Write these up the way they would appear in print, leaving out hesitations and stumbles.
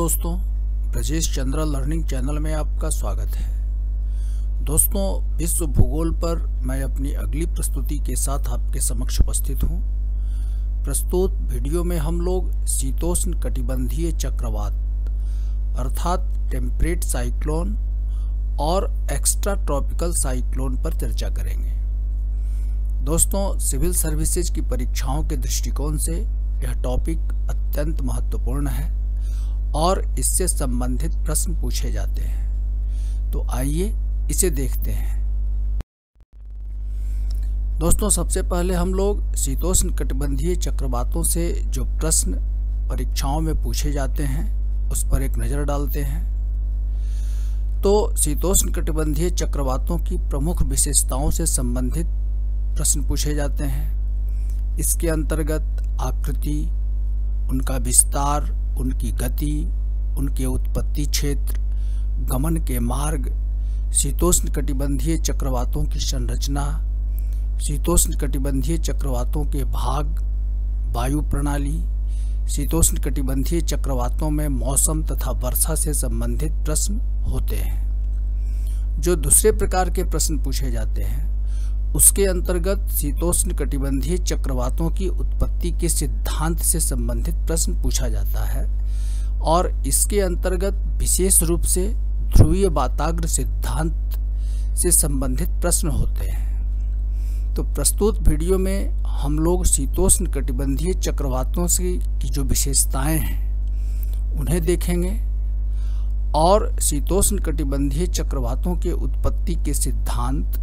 दोस्तों, Brajesh Chandra learning channel में आपका स्वागत है। दोस्तों, विश्व भूगोल पर मैं अपनी अगली प्रस्तुति के साथ आपके समक्ष उपस्थित हूँ। प्रस्तुत वीडियो में हम लोग शीतोष्ण कटिबंधीय चक्रवात अर्थात टेम्परेट साइक्लोन और एक्स्ट्रा ट्रॉपिकल साइक्लोन पर चर्चा करेंगे। दोस्तों, सिविल सर्विसेज की परीक्षाओं के दृष्टिकोण से यह टॉपिक अत्यंत महत्वपूर्ण है और इससे संबंधित प्रश्न पूछे जाते हैं। तो आइए इसे देखते हैं। दोस्तों, सबसे पहले हम लोग शीतोष्ण कटिबंधीय चक्रवातों से जो प्रश्न परीक्षाओं में पूछे जाते हैं उस पर एक नज़र डालते हैं। तो शीतोष्ण कटिबंधीय चक्रवातों की प्रमुख विशेषताओं से संबंधित प्रश्न पूछे जाते हैं। इसके अंतर्गत आकृति, उनका विस्तार, उनकी गति, उनके उत्पत्ति क्षेत्र, गमन के मार्ग, शीतोष्ण कटिबंधीय चक्रवातों की संरचना, शीतोष्ण कटिबंधीय चक्रवातों के भाग, वायु प्रणाली, शीतोष्ण कटिबंधीय चक्रवातों में मौसम तथा वर्षा से संबंधित प्रश्न होते हैं। जो दूसरे प्रकार के प्रश्न पूछे जाते हैं उसके अंतर्गत शीतोष्ण कटिबंधीय चक्रवातों की उत्पत्ति के सिद्धांत से संबंधित प्रश्न पूछा जाता है और इसके अंतर्गत विशेष रूप से ध्रुवीय वाताग्र सिद्धांत से संबंधित प्रश्न होते हैं। तो प्रस्तुत वीडियो में हम लोग शीतोष्ण कटिबंधीय चक्रवातों से की जो विशेषताएं हैं उन्हें देखेंगे और शीतोष्ण कटिबंधीय चक्रवातों के उत्पत्ति के सिद्धांत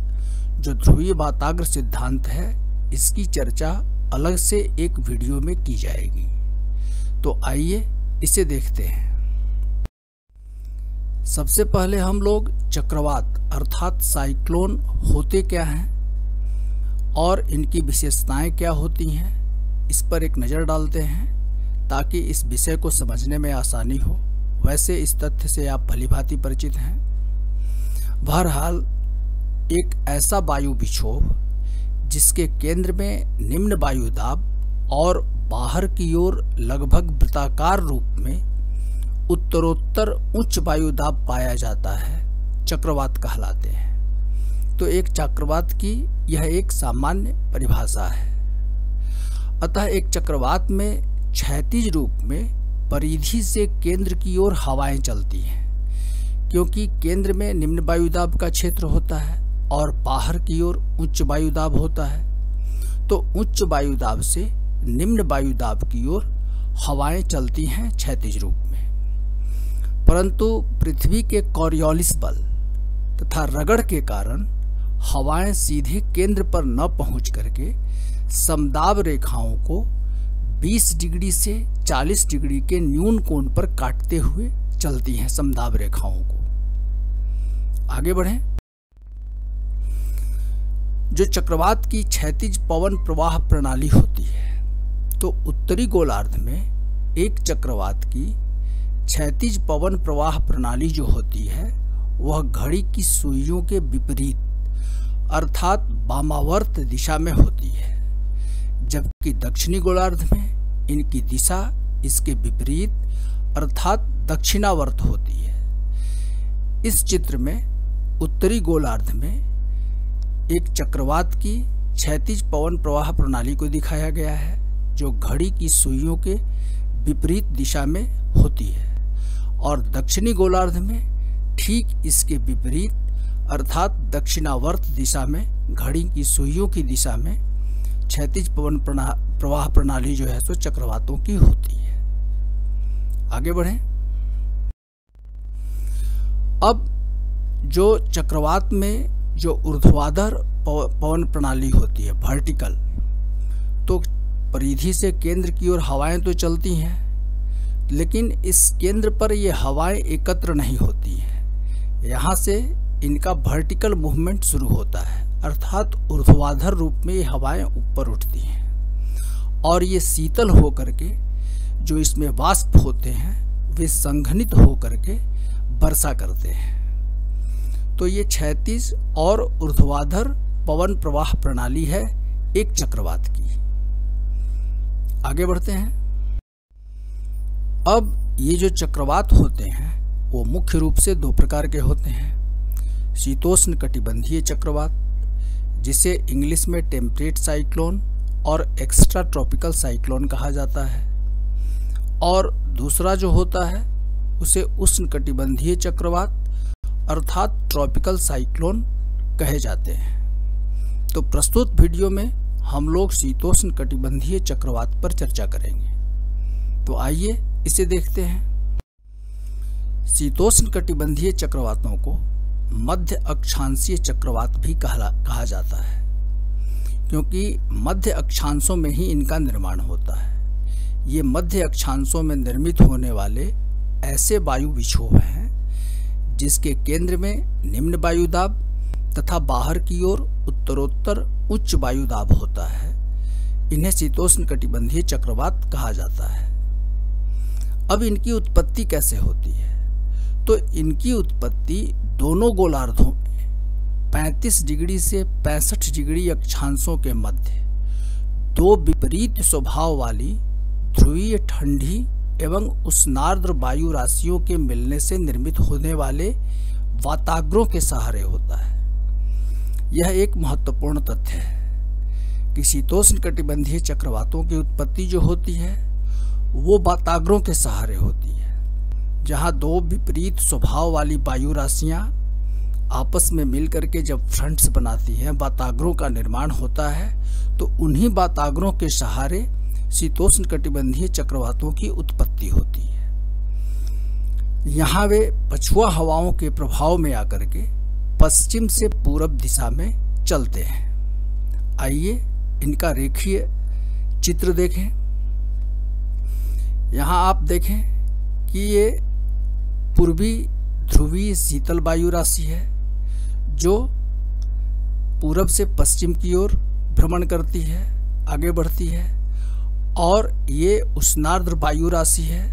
जो ध्रुवीय वाताग्र सिद्धांत है इसकी चर्चा अलग से एक वीडियो में की जाएगी। तो आइए इसे देखते हैं। सबसे पहले हम लोग चक्रवात अर्थात साइक्लोन होते क्या हैं और इनकी विशेषताएं क्या होती हैं इस पर एक नज़र डालते हैं ताकि इस विषय को समझने में आसानी हो। वैसे इस तथ्य से आप भलीभांति परिचित हैं। बहरहाल एक ऐसा वायु विक्षोभ जिसके केंद्र में निम्न वायुदाब और बाहर की ओर लगभग वृत्ताकार रूप में उत्तरोत्तर उच्च वायुदाब पाया जाता है चक्रवात कहलाते हैं। तो एक चक्रवात की यह एक सामान्य परिभाषा है। अतः एक चक्रवात में क्षैतिज रूप में परिधि से केंद्र की ओर हवाएं चलती हैं, क्योंकि केंद्र में निम्न वायुदाब का क्षेत्र होता है और बाहर की ओर उच्च वायुदाब होता है। तो उच्च वायुदाब से निम्न वायुदाब की ओर हवाएं चलती हैं क्षैतिज रूप में। परंतु पृथ्वी के कॉरियोलिस बल तथा रगड़ के कारण हवाएं सीधे केंद्र पर न पहुंच करके समदाब रेखाओं को 20 डिग्री से 40 डिग्री के न्यून कोण पर काटते हुए चलती हैं समदाब रेखाओं को। आगे बढ़ें। जो चक्रवात की क्षैतिज पवन प्रवाह प्रणाली होती है, तो उत्तरी गोलार्ध में एक चक्रवात की क्षैतिज पवन प्रवाह प्रणाली जो होती है वह घड़ी की सुइयों के विपरीत अर्थात वामावर्त दिशा में होती है, जबकि दक्षिणी गोलार्ध में इनकी दिशा इसके विपरीत अर्थात दक्षिणावर्त होती है। इस चित्र में उत्तरी गोलार्ध में एक चक्रवात की क्षैतिज पवन प्रवाह प्रणाली को दिखाया गया है जो घड़ी की सुइयों के विपरीत दिशा में होती है और दक्षिणी गोलार्ध में ठीक इसके विपरीत अर्थात दक्षिणावर्त दिशा में घड़ी की सुइयों की दिशा में क्षैतिज पवन प्रवाह प्रणाली जो है सो चक्रवातों की होती है। आगे बढ़ें। अब जो चक्रवात में जो ऊर्ध्वाधर पवन प्रणाली होती है वर्टिकल, तो परिधि से केंद्र की ओर हवाएं तो चलती हैं, लेकिन इस केंद्र पर ये हवाएं एकत्र नहीं होती हैं। यहाँ से इनका वर्टिकल मूवमेंट शुरू होता है अर्थात ऊर्ध्वाधर रूप में ये हवाएं ऊपर उठती हैं और ये शीतल होकर के जो इसमें वाष्प होते हैं वे संघनित होकर के वर्षा करते हैं। तो ये क्षैतिज और ऊर्ध्वाधर पवन प्रवाह प्रणाली है एक चक्रवात की। आगे बढ़ते हैं। अब ये जो चक्रवात होते हैं वो मुख्य रूप से दो प्रकार के होते हैं। शीतोष्ण कटिबंधीय चक्रवात, जिसे इंग्लिश में टेम्परेट साइक्लोन और एक्स्ट्रा ट्रॉपिकल साइक्लोन कहा जाता है, और दूसरा जो होता है उसे उष्ण कटिबंधीय चक्रवात अर्थात ट्रॉपिकल साइक्लोन कहे जाते हैं। तो प्रस्तुत वीडियो में हम लोग शीतोष्ण कटिबंधीय चक्रवात पर चर्चा करेंगे। तो आइए इसे देखते हैं। शीतोष्ण कटिबंधीय चक्रवातों को मध्य अक्षांशीय चक्रवात भी कहा जाता है, क्योंकि मध्य अक्षांशों में ही इनका निर्माण होता है। ये मध्य अक्षांशों में निर्मित होने वाले ऐसे वायु विक्षोभ हैं जिसके केंद्र में निम्न वायुदाब तथा बाहर की ओर उत्तरोत्तर उच्च वायुदाब होता है। इन्हें शीतोष्ण कटिबंधीय चक्रवात कहा जाता है। अब इनकी उत्पत्ति कैसे होती है? तो इनकी उत्पत्ति दोनों गोलार्धों में 35 डिग्री से 65 डिग्री अक्षांशों के मध्य दो विपरीत स्वभाव वाली ध्रुवीय ठंडी एवं उष्णार्द्र वायु राशियों के मिलने से निर्मित होने वाले वाताग्रों के सहारे होता है। यह एक महत्वपूर्ण तथ्य है कि शीतोष्ण कटिबंधीय चक्रवातों की उत्पत्ति जो होती है वो वाताग्रों के सहारे होती है। जहां दो विपरीत स्वभाव वाली वायु राशियां आपस में मिलकर के जब फ्रंट्स बनाती हैं, वाताग्रों का निर्माण होता है, तो उन्हीं वाताग्रों के सहारे शीतोष्ण कटिबंधीय चक्रवातों की उत्पत्ति होती है। यहाँ वे पछुआ हवाओं के प्रभाव में आकर के पश्चिम से पूरब दिशा में चलते हैं। आइए इनका रेखीय चित्र देखें। यहाँ आप देखें कि ये पूर्वी ध्रुवीय शीतल वायु राशि है जो पूरब से पश्चिम की ओर भ्रमण करती है, आगे बढ़ती है, और ये उष्णार्द्र वायु राशि है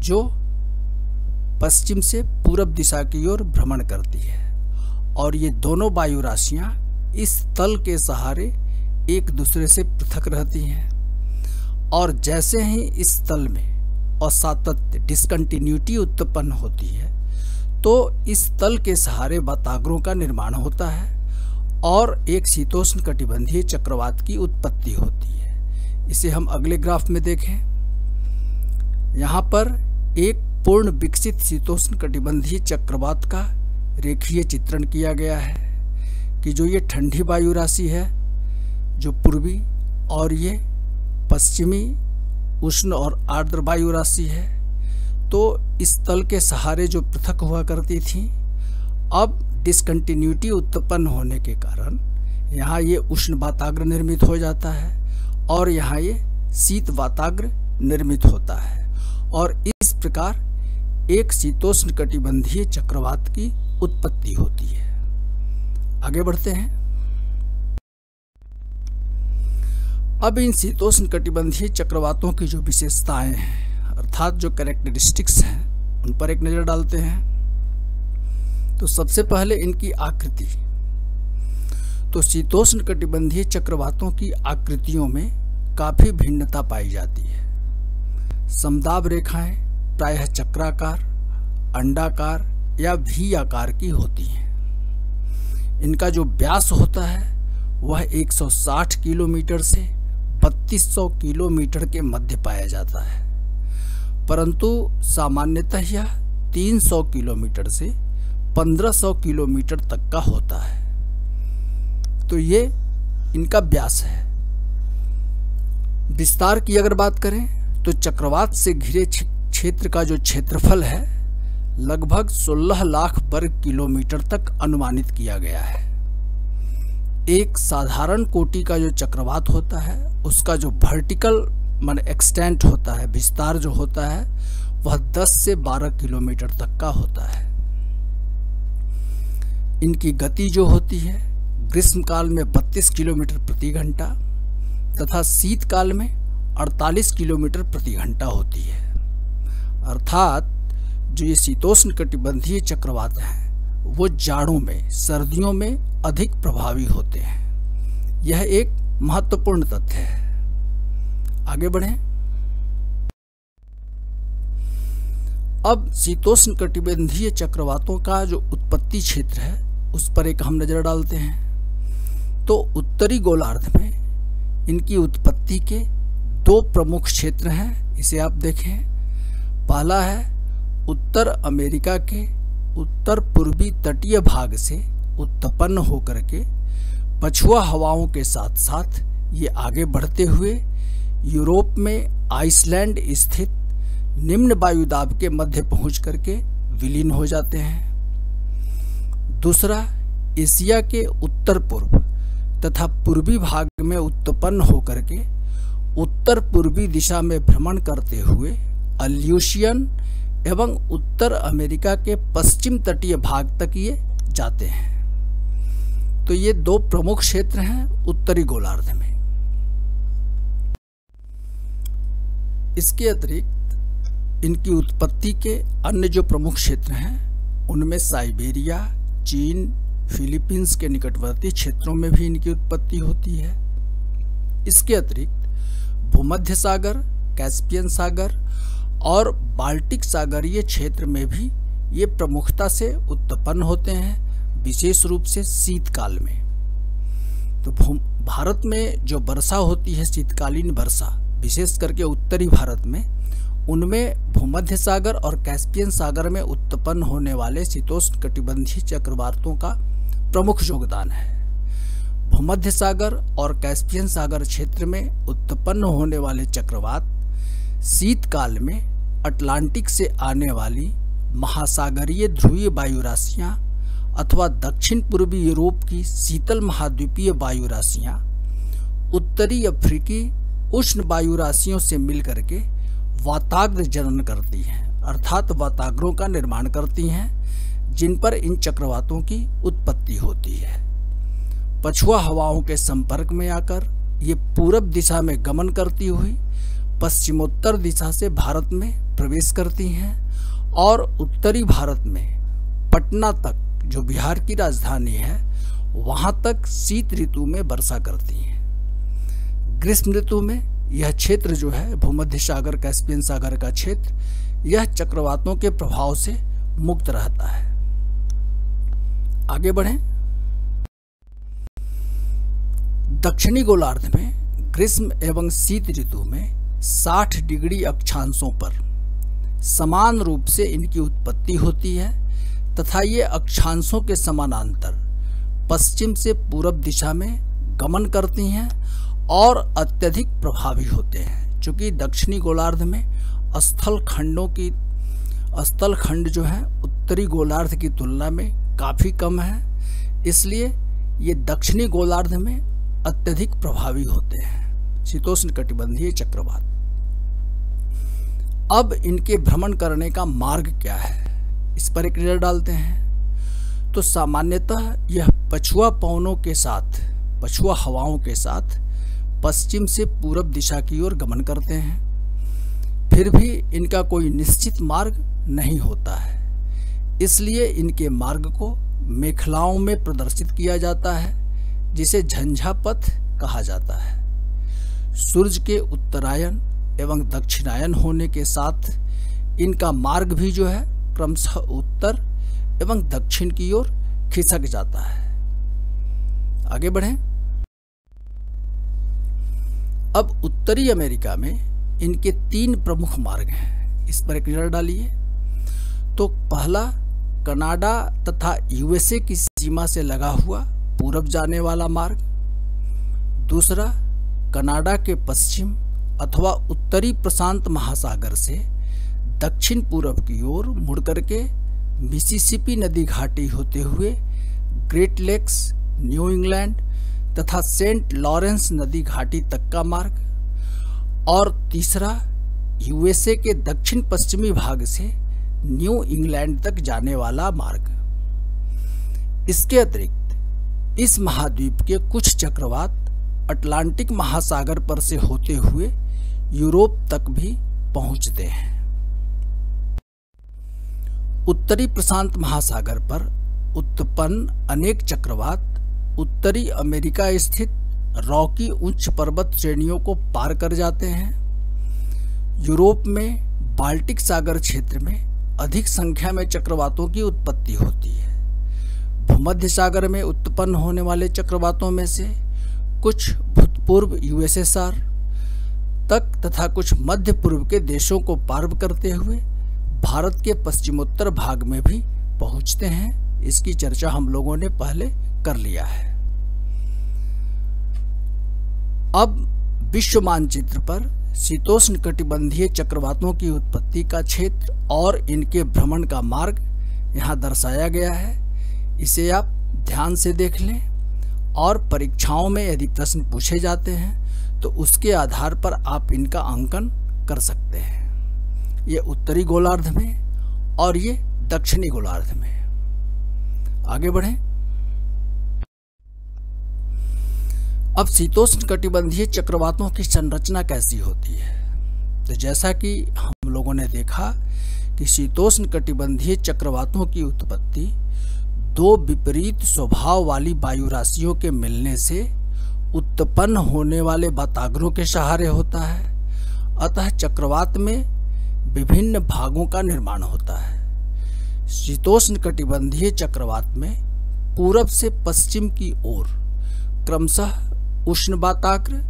जो पश्चिम से पूरब दिशा की ओर भ्रमण करती है। और ये दोनों वायु राशियां इस तल के सहारे एक दूसरे से पृथक रहती हैं, और जैसे ही इस तल में असातत्य डिसकंटिन्यूटी उत्पन्न होती है तो इस तल के सहारे वाताग्रों का निर्माण होता है और एक शीतोष्ण कटिबंधीय चक्रवात की उत्पत्ति होती है। इसे हम अगले ग्राफ में देखें। यहाँ पर एक पूर्ण विकसित शीतोष्ण कटिबंधीय चक्रवात का रेखीय चित्रण किया गया है कि जो ये ठंडी वायु राशि है जो पूर्वी, और ये पश्चिमी उष्ण और आर्द्र वायु राशि है, तो इस तल के सहारे जो पृथक हुआ करती थी, अब डिसकंटिन्यूटी उत्पन्न होने के कारण यहाँ ये उष्ण वाताग्र निर्मित हो जाता है और यहाँ ये शीत वाताग्र निर्मित होता है, और इस प्रकार एक शीतोष्ण कटिबंधीय चक्रवात की उत्पत्ति होती है। आगे बढ़ते हैं। अब इन शीतोष्ण कटिबंधीय चक्रवातों की जो विशेषताएं हैं अर्थात जो कैरेक्टरिस्टिक्स हैं उन पर एक नज़र डालते हैं। तो सबसे पहले इनकी आकृति। तो शीतोष्ण कटिबंधीय चक्रवातों की आकृतियों में काफी भिन्नता पाई जाती है। समदाब रेखाएं प्रायः चक्राकार, अंडाकार या वी आकार की होती हैं। इनका जो व्यास होता है वह 160 किलोमीटर से 3200 किलोमीटर के मध्य पाया जाता है, परंतु सामान्यतः यह 300 किलोमीटर से 1500 किलोमीटर तक का होता है। तो ये इनका व्यास है। विस्तार की अगर बात करें तो चक्रवात से घिरे क्षेत्र का जो क्षेत्रफल है लगभग 16 लाख वर्ग किलोमीटर तक अनुमानित किया गया है। एक साधारण कोटि का जो चक्रवात होता है उसका जो वर्टिकल मान एक्सटेंट होता है, विस्तार जो होता है वह 10 से 12 किलोमीटर तक का होता है। इनकी गति जो होती है ग्रीष्मकाल में 32 किलोमीटर प्रति घंटा तथा शीतकाल में 48 किलोमीटर प्रति घंटा होती है। अर्थात जो ये शीतोष्ण कटिबंधीय चक्रवात हैं वो जाड़ों में, सर्दियों में अधिक प्रभावी होते हैं। यह एक महत्वपूर्ण तथ्य है। आगे बढ़ें। अब शीतोष्ण कटिबंधीय चक्रवातों का जो उत्पत्ति क्षेत्र है उस पर एक हम नजर डालते हैं। तो उत्तरी गोलार्ध में इनकी उत्पत्ति के दो प्रमुख क्षेत्र हैं, इसे आप देखें। पहला है उत्तर अमेरिका के उत्तर पूर्वी तटीय भाग से उत्पन्न होकर के पछुआ हवाओं के साथ साथ ये आगे बढ़ते हुए यूरोप में आइसलैंड स्थित निम्न वायुदाब के मध्य पहुंच करके विलीन हो जाते हैं। दूसरा, एशिया के उत्तर पूर्व तथा पूर्वी भाग में उत्पन्न होकर के उत्तर पूर्वी दिशा में भ्रमण करते हुए अल्यूशियन एवं उत्तर अमेरिका के पश्चिम तटीय भाग तक ये जाते हैं। तो ये दो प्रमुख क्षेत्र हैं उत्तरी गोलार्ध में। इसके अतिरिक्त इनकी उत्पत्ति के अन्य जो प्रमुख क्षेत्र हैं उनमें साइबेरिया, चीन, फिलीपींस के निकटवर्ती क्षेत्रों में भी इनकी उत्पत्ति होती है। इसके अतिरिक्त भूमध्य सागर, कैस्पियन सागर और बाल्टिक सागरीय क्षेत्र में भी ये प्रमुखता से उत्पन्न होते हैं, विशेष रूप से शीतकाल में। तो भारत में जो वर्षा होती है, शीतकालीन वर्षा, विशेष करके उत्तरी भारत में, उनमें भूमध्य सागर और कैस्पियन सागर में उत्पन्न होने वाले शीतोष्ण कटिबंधीय चक्रवातों का प्रमुख योगदान है। भूमध्य सागर और कैस्पियन सागर क्षेत्र में उत्पन्न होने वाले चक्रवात शीतकाल में अटलांटिक से आने वाली महासागरीय ध्रुवीय वायु राशियां अथवा दक्षिण पूर्वी यूरोप की शीतल महाद्वीपीय वायु राशियां उत्तरी अफ्रीकी उष्ण वायु राशियों से मिलकर के वाताग्र जनन करती हैं, अर्थात वाताग्रों का निर्माण करती हैं, जिन पर इन चक्रवातों की उत्पत्ति होती है। पछुआ हवाओं के संपर्क में आकर ये पूरब दिशा में गमन करती हुई पश्चिमोत्तर दिशा से भारत में प्रवेश करती हैं और उत्तरी भारत में पटना तक, जो बिहार की राजधानी है, वहां तक शीत ऋतु में वर्षा करती हैं। ग्रीष्म ऋतु में यह क्षेत्र जो है भूमध्य सागर, कैस्पियन सागर का क्षेत्र, यह चक्रवातों के प्रभाव से मुक्त रहता है। आगे बढ़ें। दक्षिणी गोलार्ध में ग्रीष्म एवं शीत ऋतु में 60 डिग्री अक्षांशों पर समान रूप से इनकी उत्पत्ति होती है तथा ये अक्षांशों के समानांतर पश्चिम से पूरब दिशा में गमन करती हैं और अत्यधिक प्रभावी होते हैं। चूँकि दक्षिणी गोलार्ध में स्थल खंड जो है उत्तरी गोलार्ध की तुलना में काफ़ी कम है, इसलिए ये दक्षिणी गोलार्ध में अत्यधिक प्रभावी होते हैं शीतोष्ण कटिबंधीय चक्रवात। अब इनके भ्रमण करने का मार्ग क्या है, इस पर एक नजर डालते हैं। तो सामान्यतः यह पछुआ पवनों के साथ, पछुआ हवाओं के साथ पश्चिम से पूरब दिशा की ओर गमन करते हैं। फिर भी इनका कोई निश्चित मार्ग नहीं होता है, इसलिए इनके मार्ग को मेखलाओं में प्रदर्शित किया जाता है, जिसे झंझा पथ कहा जाता है। सूर्य के उत्तरायण एवं दक्षिणायन होने के साथ इनका मार्ग भी जो है क्रमशः उत्तर एवं दक्षिण की ओर खिसक जाता है। आगे बढ़ें। अब उत्तरी अमेरिका में इनके 3 प्रमुख मार्ग हैं, इस पर एक नजर डालिए। तो पहला, कनाडा तथा यूएसए की सीमा से लगा हुआ पूरब जाने वाला मार्ग। दूसरा, कनाडा के पश्चिम अथवा उत्तरी प्रशांत महासागर से दक्षिण पूरब की ओर मुड़ करके मिसिसिपी नदी घाटी होते हुए ग्रेट लेक्स, न्यू इंग्लैंड तथा सेंट लॉरेंस नदी घाटी तक का मार्ग। और तीसरा, यूएसए के दक्षिण पश्चिमी भाग से न्यू इंग्लैंड तक जाने वाला मार्ग। इसके अतिरिक्त इस महाद्वीप के कुछ चक्रवात अटलांटिक महासागर पर से होते हुए यूरोप तक भी पहुंचते हैं। उत्तरी प्रशांत महासागर पर उत्पन्न अनेक चक्रवात उत्तरी अमेरिका स्थित रॉकी उच्च पर्वत श्रेणियों को पार कर जाते हैं। यूरोप में बाल्टिक सागर क्षेत्र में अधिक संख्या में चक्रवातों की उत्पत्ति होती है। भूमध्य सागर में उत्पन्न होने वाले चक्रवातों में से कुछ भूतपूर्व यूएसएसआर तक तथा कुछ मध्य पूर्व के देशों को पार करते हुए भारत के पश्चिमोत्तर भाग में भी पहुंचते हैं। इसकी चर्चा हम लोगों ने पहले कर लिया है। अब विश्व मानचित्र पर शीतोष्ण कटिबंधीय चक्रवातों की उत्पत्ति का क्षेत्र और इनके भ्रमण का मार्ग यहाँ दर्शाया गया है। इसे आप ध्यान से देख लें और परीक्षाओं में यदि प्रश्न पूछे जाते हैं तो उसके आधार पर आप इनका अंकन कर सकते हैं। ये उत्तरी गोलार्ध में और ये दक्षिणी गोलार्ध में। आगे बढ़ें। अब शीतोष्ण कटिबंधीय चक्रवातों की संरचना कैसी होती है? तो जैसा कि हम लोगों ने देखा कि शीतोष्ण कटिबंधीय चक्रवातों की उत्पत्ति दो विपरीत स्वभाव वाली वायु राशियों के मिलने से उत्पन्न होने वाले वाताग्रों के सहारे होता है। अतः चक्रवात में विभिन्न भागों का निर्माण होता है। शीतोष्ण कटिबंधीय चक्रवात में पूरब से पश्चिम की ओर क्रमशः उष्ण वाताग्र,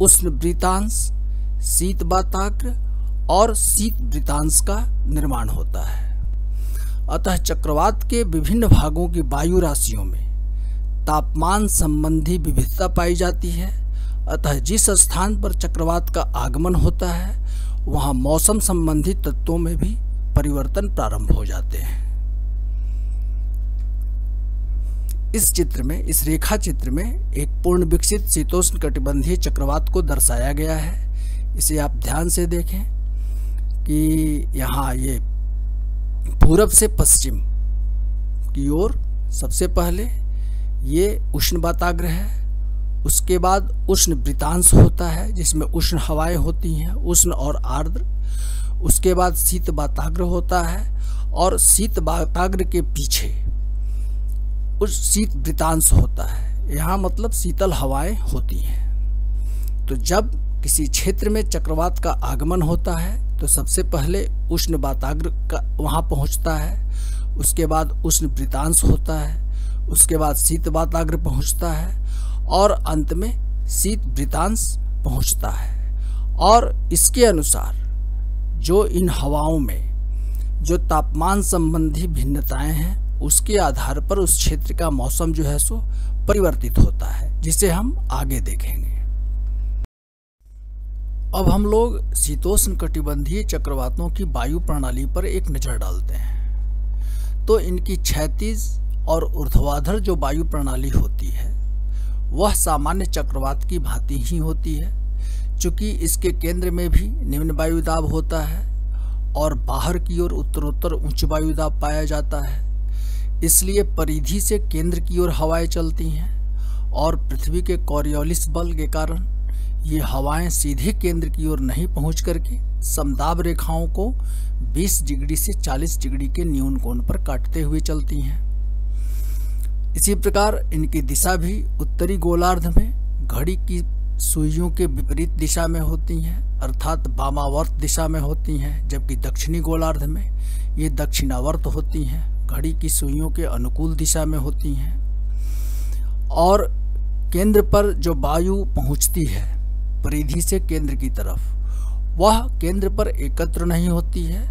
उष्ण वृतांश, शीत वाताग्र और शीत वृतांश का निर्माण होता है। अतः चक्रवात के विभिन्न भागों की वायु राशियों में तापमान संबंधी विविधता पाई जाती है। अतः जिस स्थान पर चक्रवात का आगमन होता है वहां मौसम संबंधी तत्वों में भी परिवर्तन प्रारंभ हो जाते हैं। इस चित्र में, इस रेखा चित्र में एक पूर्ण विकसित शीतोष्ण कटिबंधीय चक्रवात को दर्शाया गया है। इसे आप ध्यान से देखें कि यहाँ ये पूरब से पश्चिम की ओर सबसे पहले ये उष्ण वाताग्र है, उसके बाद उष्ण वृतांश होता है जिसमें उष्ण हवाएं होती हैं, उष्ण और आर्द्र। उसके बाद शीत वाताग्र होता है और शीत वाताग्र के पीछे उस शीत वृतांश होता है। यहाँ मतलब शीतल हवाएं होती हैं। तो जब किसी क्षेत्र में चक्रवात का आगमन होता है तो सबसे पहले उष्ण वाताग्र का वहाँ पहुँचता है, उसके बाद उष्ण वृतांश होता है, उसके बाद शीत वाताग्र पहुँचता है और अंत में शीत वृतांश पहुँचता है। और इसके अनुसार जो इन हवाओं में जो तापमान संबंधी भिन्नताएं हैं उसके आधार पर उस क्षेत्र का मौसम जो है सो परिवर्तित होता है, जिसे हम आगे देखेंगे। अब हम लोग शीतोष्ण कटिबंधीय चक्रवातों की वायु प्रणाली पर एक नजर डालते हैं। तो इनकी क्षैतिज और ऊर्ध्वाधर जो वायु प्रणाली होती है वह सामान्य चक्रवात की भांति ही होती है। चूंकि इसके केंद्र में भी निम्न वायुदाब होता है और बाहर की ओर उत्तरोत्तर उच्च वायुदाब पाया जाता है, इसलिए परिधि से केंद्र की ओर हवाएं चलती हैं और पृथ्वी के कॉरियोलिस बल के कारण ये हवाएं सीधे केंद्र की ओर नहीं पहुंच करके समदाब रेखाओं को 20 डिग्री से 40 डिग्री के न्यून कोण पर काटते हुए चलती हैं। इसी प्रकार इनकी दिशा भी उत्तरी गोलार्ध में घड़ी की सुइयों के विपरीत दिशा में होती हैं, अर्थात वामावर्त दिशा में होती हैं, जबकि दक्षिणी गोलार्ध में ये दक्षिणावर्त होती हैं, घड़ी की सुइयों के अनुकूल दिशा में होती हैं। और केंद्र पर जो वायु पहुंचती है परिधि से केंद्र की तरफ, वह केंद्र पर एकत्र नहीं होती है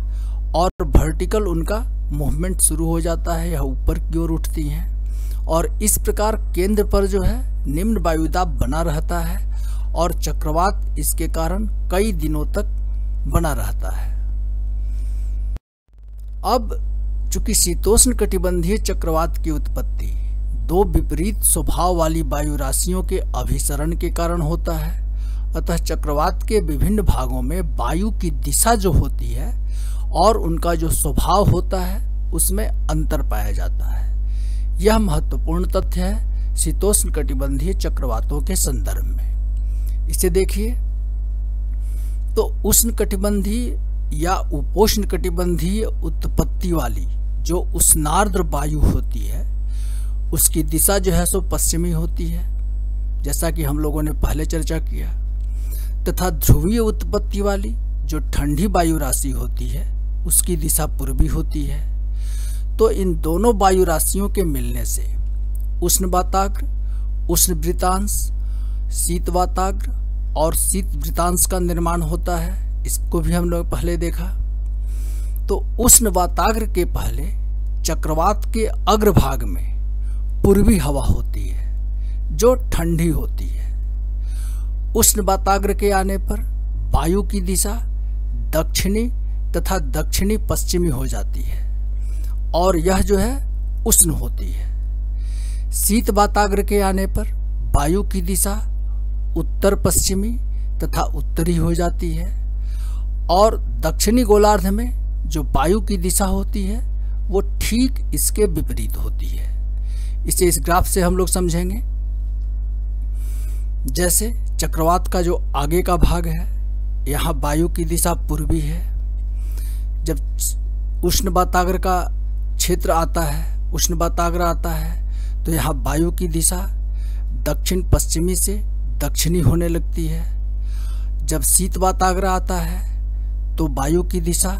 और वर्टिकल उनका मूवमेंट शुरू हो जाता है या ऊपर की ओर उठती हैं। और इस प्रकार केंद्र पर जो है निम्न वायुदाब बना रहता है और चक्रवात इसके कारण कई दिनों तक बना रहता है। अब चूंकि शीतोष्ण कटिबंधीय चक्रवात की उत्पत्ति दो विपरीत स्वभाव वाली वायु राशियों के अभिसरण के कारण होता है, अतः चक्रवात के विभिन्न भागों में वायु की दिशा जो होती है और उनका जो स्वभाव होता है उसमें अंतर पाया जाता है। यह महत्वपूर्ण तथ्य है शीतोष्ण कटिबंधीय चक्रवातों के संदर्भ में। इसे देखिए तो उष्ण कटिबंधीय या उपोष्ण कटिबंधीय उत्पत्ति वाली जो उष्णार्द्र वायु होती है उसकी दिशा जो है सो पश्चिमी होती है, जैसा कि हम लोगों ने पहले चर्चा किया, तथा ध्रुवीय उत्पत्ति वाली जो ठंडी वायु राशि होती है उसकी दिशा पूर्वी होती है। तो इन दोनों वायु राशियों के मिलने से उष्ण वाताग्र, उष्ण वृतांश, शीत वाताग्र और शीत वृतांश का निर्माण होता है। इसको भी हम लोग पहले देखा। तो उष्ण वाताग्र के पहले चक्रवात के अग्रभाग में पूर्वी हवा होती है जो ठंडी होती है। उष्ण वाताग्र के आने पर वायु की दिशा दक्षिणी तथा दक्षिणी पश्चिमी हो जाती है और यह जो है उष्ण होती है। शीत वाताग्र के आने पर वायु की दिशा उत्तर पश्चिमी तथा उत्तरी हो जाती है और दक्षिणी गोलार्ध में जो वायु की दिशा होती है वो ठीक इसके विपरीत होती है। इसे इस ग्राफ से हम लोग समझेंगे। जैसे चक्रवात का जो आगे का भाग है, यहाँ वायु की दिशा पूर्वी है। जब उष्ण वाताग्र का क्षेत्र आता है, उष्ण वाताग्र आता है, तो यहाँ वायु की दिशा दक्षिण पश्चिमी से दक्षिणी होने लगती है। जब शीत वाताग्र आता है तो वायु की दिशा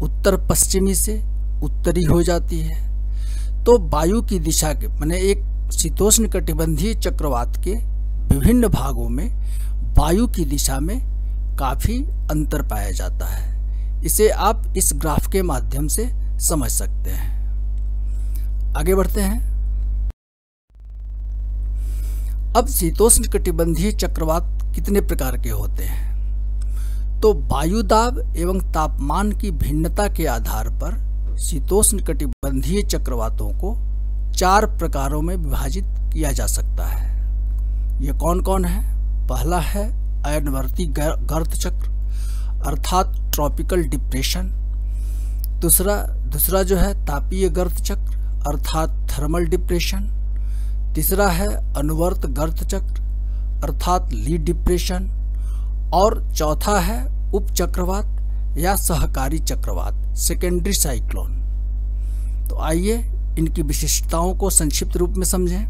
उत्तर पश्चिमी से उत्तरी हो जाती है। तो वायु की दिशा के माने एक शीतोष्ण कटिबंधीय चक्रवात के विभिन्न भागों में वायु की दिशा में काफी अंतर पाया जाता है। इसे आप इस ग्राफ के माध्यम से समझ सकते हैं। आगे बढ़ते हैं। अब शीतोष्ण कटिबंधीय चक्रवात कितने प्रकार के होते हैं? तो वायु दाब एवं तापमान की भिन्नता के आधार पर शीतोष्ण कटिबंधीय चक्रवातों को 4 प्रकारों में विभाजित किया जा सकता है। ये कौन कौन है? पहला है अयनवर्ती गर्त चक्र अर्थात ट्रॉपिकल डिप्रेशन। दूसरा जो है तापीय गर्त चक्र अर्थात थर्मल डिप्रेशन। तीसरा है अनुवर्त गर्त चक्र अर्थात लीड डिप्रेशन। और चौथा है उपचक्रवात या सहकारी चक्रवात सेकेंडरी साइक्लोन। तो आइए इनकी विशिष्टताओं को संक्षिप्त रूप में समझें।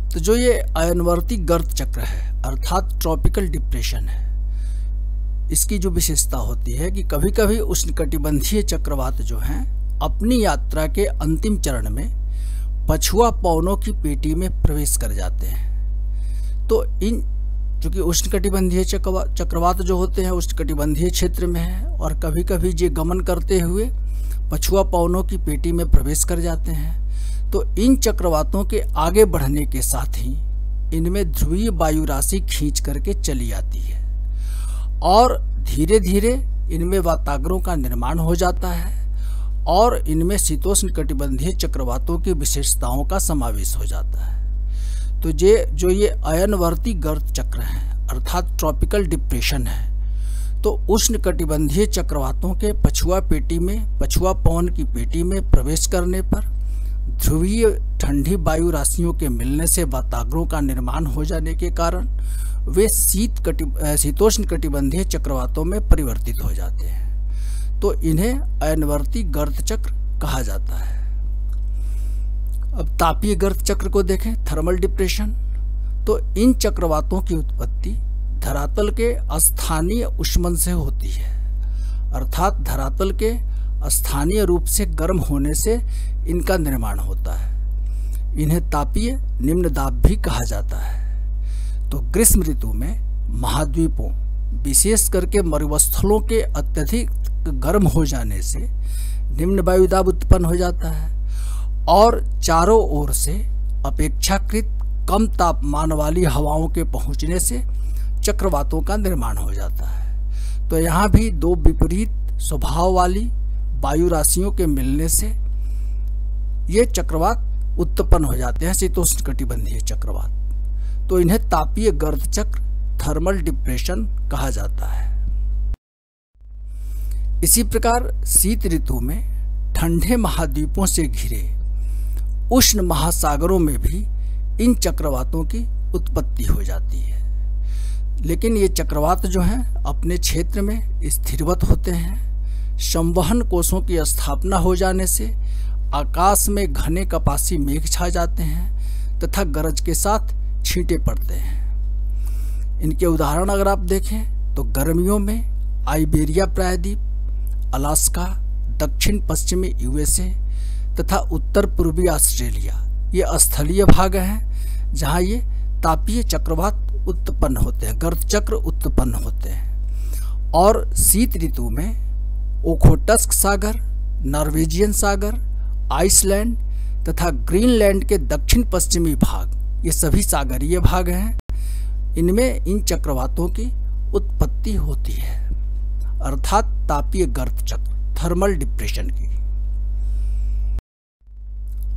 तो जो ये अयनवर्ती गर्त चक्र है अर्थात ट्रॉपिकल डिप्रेशन है, इसकी जो विशेषता होती है कि कभी कभी उष्णकटिबंधीय चक्रवात जो हैं अपनी यात्रा के अंतिम चरण में पछुआ पवनों की पेटी में प्रवेश कर जाते हैं। तो इन चूंकि उष्णकटिबंधीय चक्रवात जो होते हैं उष्णकटिबंधीय क्षेत्र में है और कभी कभी ये गमन करते हुए पछुआ पवनों की पेटी में प्रवेश कर जाते हैं। तो इन चक्रवातों के आगे बढ़ने के साथ ही इनमें ध्रुवीय वायु राशि खींच करके चली आती है और धीरे धीरे इनमें वाताग्रों का निर्माण हो जाता है और इनमें शीतोष्ण कटिबंधीय चक्रवातों की विशेषताओं का समावेश हो जाता है। तो जो ये अयनवर्ती गर्त चक्र है अर्थात ट्रॉपिकल डिप्रेशन है, तो उष्ण कटिबंधीय चक्रवातों के पछुआ पवन की पेटी में प्रवेश करने पर ध्रुवीय ठंडी वायु राशियों के मिलने से वाताग्रों का निर्माण हो जाने के कारण वे शीतोष्ण कटिबंधीय चक्रवातों में परिवर्तित हो जाते हैं। तो इन्हें अयनवर्ती गर्त चक्र कहा जाता है। अब तापीय गर्त चक्र को देखें, थर्मल डिप्रेशन। तो इन चक्रवातों की उत्पत्ति धरातल के स्थानीय ऊष्मन से होती है अर्थात धरातल के स्थानीय रूप से गर्म होने से इनका निर्माण होता है। इन्हें तापीय निम्न दाब भी कहा जाता है। तो ग्रीष्म ऋतु में महाद्वीपों विशेष करके मरुस्थलों के अत्यधिक गर्म हो जाने से निम्न वायुदाब उत्पन्न हो जाता है और चारों ओर से अपेक्षाकृत कम तापमान वाली हवाओं के पहुंचने से चक्रवातों का निर्माण हो जाता है। तो यहाँ भी 2 विपरीत स्वभाव वाली वायु राशियों के मिलने से ये चक्रवात उत्पन्न हो जाते हैं, शीतोष्ण कटिबंधीय चक्रवात। तो इन्हें तापीय गर्त चक्र थर्मल डिप्रेशन कहा जाता है। इसी प्रकार शीत ऋतु में ठंडे महाद्वीपों से घिरे उष्ण महासागरों में भी इन चक्रवातों की उत्पत्ति हो जाती है। लेकिन ये चक्रवात जो हैं अपने क्षेत्र में स्थिरवत होते हैं। संवहन कोषों की स्थापना हो जाने से आकाश में घने कपासी मेघ छा जाते हैं तथा गरज के साथ छींटे पड़ते हैं। इनके उदाहरण अगर आप देखें तो गर्मियों में आइबेरिया प्रायद्वीप, अलास्का, दक्षिण पश्चिमी यूएसए तथा उत्तर पूर्वी ऑस्ट्रेलिया ये स्थलीय भाग हैं जहां ये तापीय चक्रवात उत्पन्न होते हैं, गर्त चक्र उत्पन्न होते हैं। और शीत ऋतु में ओखोटस्क सागर, नॉर्वेजियन सागर, आइसलैंड तथा ग्रीनलैंड के दक्षिण पश्चिमी भाग ये सभी सागरीय भाग हैं। इनमें इन चक्रवातों की उत्पत्ति होती है, अर्थात तापीय गर्त चक्र, थर्मल डिप्रेशन की।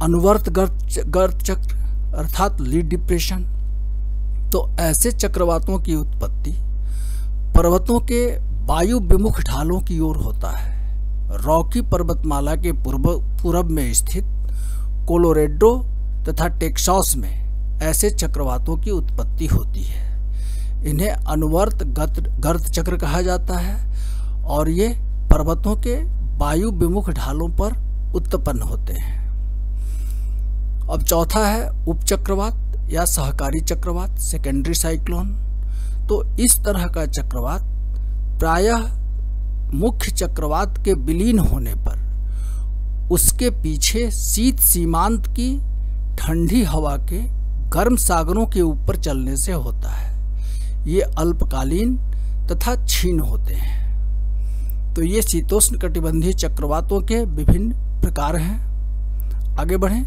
अनुवर्त गर्त चक्र अर्थात लीड डिप्रेशन, तो ऐसे चक्रवातों की उत्पत्ति पर्वतों के वायु विमुख ढालों की ओर होता है। रॉकी पर्वतमाला के पूर्व में स्थित कोलोरेडो तथा टेक्सास में ऐसे चक्रवातों की उत्पत्ति होती है। इन्हें अनुवर्त गर्त चक्र कहा जाता है और ये पर्वतों के वायु विमुख ढालों पर उत्पन्न होते हैं। अब चौथा है उपचक्रवात या सहकारी चक्रवात, सेकेंडरी साइक्लोन। तो इस तरह का चक्रवात प्रायः मुख्य चक्रवात के विलीन होने पर उसके पीछे शीत सीमांत की ठंडी हवा के गर्म सागरों के ऊपर चलने से होता है। ये अल्पकालीन तथा क्षीण होते हैं। तो ये शीतोष्ण कटिबंधीय चक्रवातों के विभिन्न प्रकार हैं। आगे बढ़ें।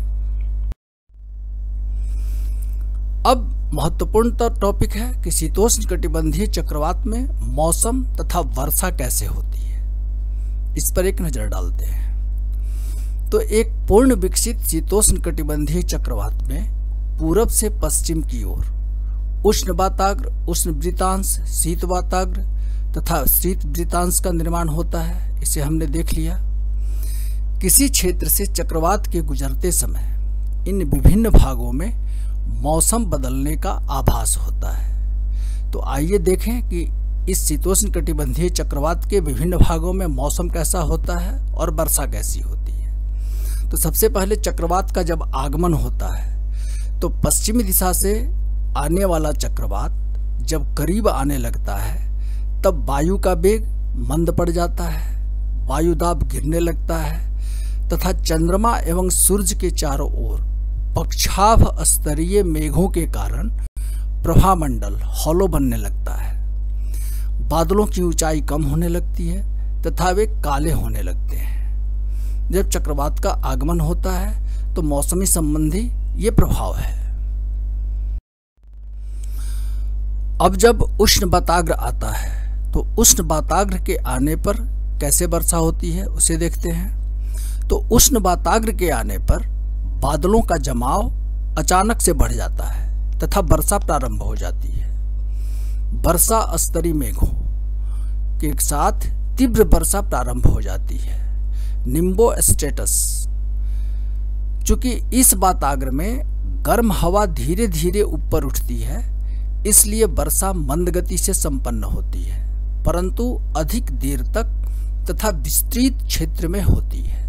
अब महत्वपूर्ण टॉपिक है कि शीतोष्ण कटिबंधीय चक्रवात में मौसम तथा वर्षा कैसे होती है, इस पर एक नजर डालते हैं। तो एक पूर्ण विकसित शीतोष्ण कटिबंधीय चक्रवात में पूरब से पश्चिम की ओर उष्ण वाताग्र, उष्ण वृतांश, शीत वाताग्र तथा शीत वृतांश का निर्माण होता है। इसे हमने देख लिया। किसी क्षेत्र से चक्रवात के गुजरते समय इन विभिन्न भागों में मौसम बदलने का आभास होता है। तो आइए देखें कि इस शीतोष्ण कटिबंधीय चक्रवात के विभिन्न भागों में मौसम कैसा होता है और वर्षा कैसी होती है। तो सबसे पहले चक्रवात का जब आगमन होता है तो पश्चिमी दिशा से आने वाला चक्रवात जब करीब आने लगता है तब वायु का वेग मंद पड़ जाता है, वायु दाब गिरने लगता है तथा चंद्रमा एवं सूर्य के चारों ओर पक्षाभ स्तरीय मेघों के कारण प्रभामंडल हॉलो बनने लगता है। बादलों की ऊंचाई कम होने लगती है तथा वे काले होने लगते हैं। जब चक्रवात का आगमन होता है तो मौसमी संबंधी ये प्रभाव है। अब जब उष्ण वाताग्र आता है तो उष्ण वाताग्र के आने पर कैसे वर्षा होती है उसे देखते हैं। तो उष्ण वाताग्र के आने पर बादलों का जमाव अचानक से बढ़ जाता है तथा वर्षा प्रारंभ हो जाती है। वर्षा स्तरीय मेघों के साथ तीव्र वर्षा प्रारंभ हो जाती है, निम्बो स्टेटस। चूंकि इस वाताग्र में गर्म हवा धीरे धीरे ऊपर उठती है इसलिए वर्षा मंद गति से संपन्न होती है, परंतु अधिक देर तक तथा विस्तृत क्षेत्र में होती है।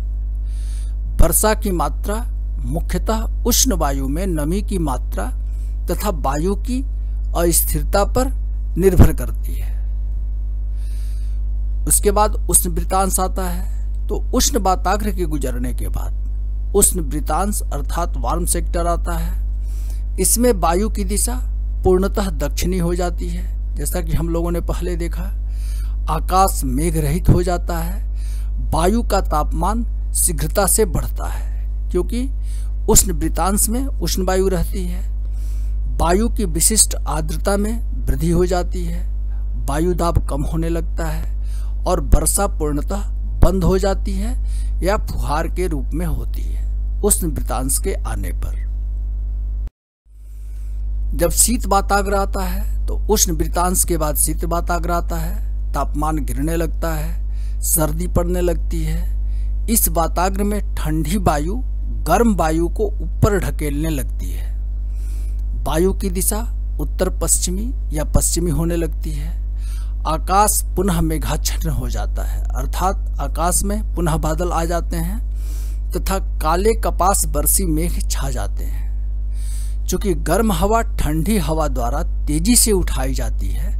वर्षा की मात्रा मुख्यतः उष्ण वायु में नमी की मात्रा तथा वायु की अस्थिरता पर निर्भर करती है। उसके बाद उष्ण वृतांश आता है। तो उष्ण वाताग्र के गुजरने के बाद उष्ण वृतांश अर्थात वार्म सेक्टर आता है। इसमें वायु की दिशा पूर्णतः दक्षिणी हो जाती है। जैसा कि हम लोगों ने पहले देखा, आकाश मेघ रहित हो जाता है, वायु का तापमान शीघ्रता से बढ़ता है क्योंकि उष्ण वृतांश में उष्ण वायु रहती है। वायु की विशिष्ट आर्द्रता में वृद्धि हो जाती है, वायु दाब कम होने लगता है और वर्षा पूर्णतः बंद हो जाती है या फुहार के रूप में होती है उष्ण वृतांश के आने पर। जब शीत वाताग्र आता है तो उष्ण वृतांश के बाद शीत वाताग्र आता है, तापमान गिरने लगता है, सर्दी पड़ने लगती है। इस वाताग्र में ठंडी वायु गर्म वायु को ऊपर ढकेलने लगती है। वायु की दिशा उत्तर पश्चिमी या पश्चिमी होने लगती है। आकाश पुनः मेघाच्छन्न हो जाता है, अर्थात आकाश में पुनः बादल आ जाते हैं तथा काले कपास बरसी मेघ छा जाते हैं। चूंकि गर्म हवा ठंडी हवा द्वारा तेजी से उठाई जाती है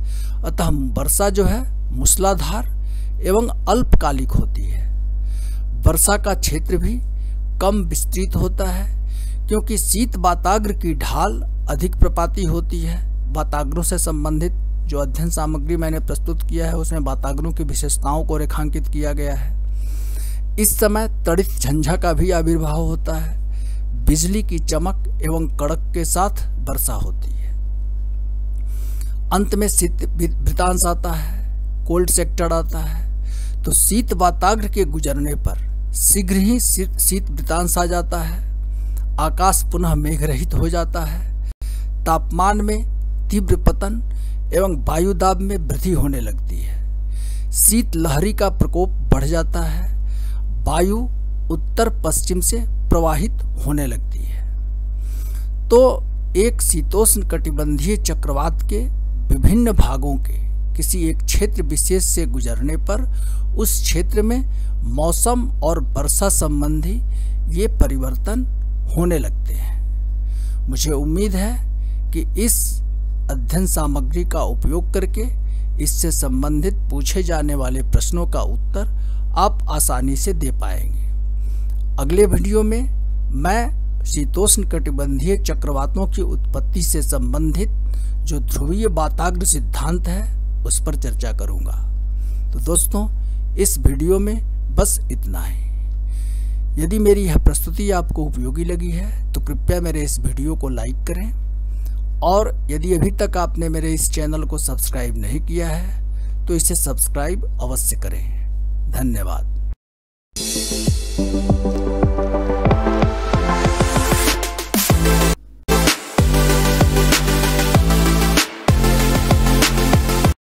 अतः वर्षा जो है मूसलाधार एवं अल्पकालिक होती है। वर्षा का क्षेत्र भी कम विस्तृत होता है क्योंकि शीत वाताग्र की ढाल अधिक प्रपाती होती है। वाताग्रों से संबंधित जो अध्ययन सामग्री मैंने प्रस्तुत किया है उसमें वाताग्रों की विशेषताओं को रेखांकित किया गया है। इस समय तड़ित झंझा का भी आविर्भाव होता है। बिजली की चमक एवं कड़क के साथ वर्षा होती है। अंत में शीत वृतांश आता है, कोल्ड सेक्टर आता है। तो शीत वाताग्र के गुजरने पर शीघ्र ही शीत वृतांश आ जाता है। आकाश पुनः मेघरहित हो जाता है। तापमान में तीव्र पतन एवं वायुदाब में वृद्धि होने लगती है। शीत लहरी का प्रकोप बढ़ जाता है। वायु उत्तर पश्चिम से प्रवाहित होने लगती है। तो एक शीतोष्ण कटिबंधीय चक्रवात के विभिन्न भागों के किसी एक क्षेत्र विशेष से गुजरने पर उस क्षेत्र में मौसम और वर्षा संबंधी ये परिवर्तन होने लगते हैं। मुझे उम्मीद है कि इस अध्ययन सामग्री का उपयोग करके इससे संबंधित पूछे जाने वाले प्रश्नों का उत्तर आप आसानी से दे पाएंगे। अगले वीडियो में मैं शीतोष्ण कटिबंधीय चक्रवातों की उत्पत्ति से संबंधित जो ध्रुवीय वाताग्र सिद्धांत है उस पर चर्चा करूंगा। तो दोस्तों, इस वीडियो में बस इतना ही। यदि मेरी यह प्रस्तुति आपको उपयोगी लगी है तो कृपया मेरे इस वीडियो को लाइक करें, और यदि अभी तक आपने मेरे इस चैनल को सब्सक्राइब नहीं किया है तो इसे सब्सक्राइब अवश्य करें। धन्यवाद।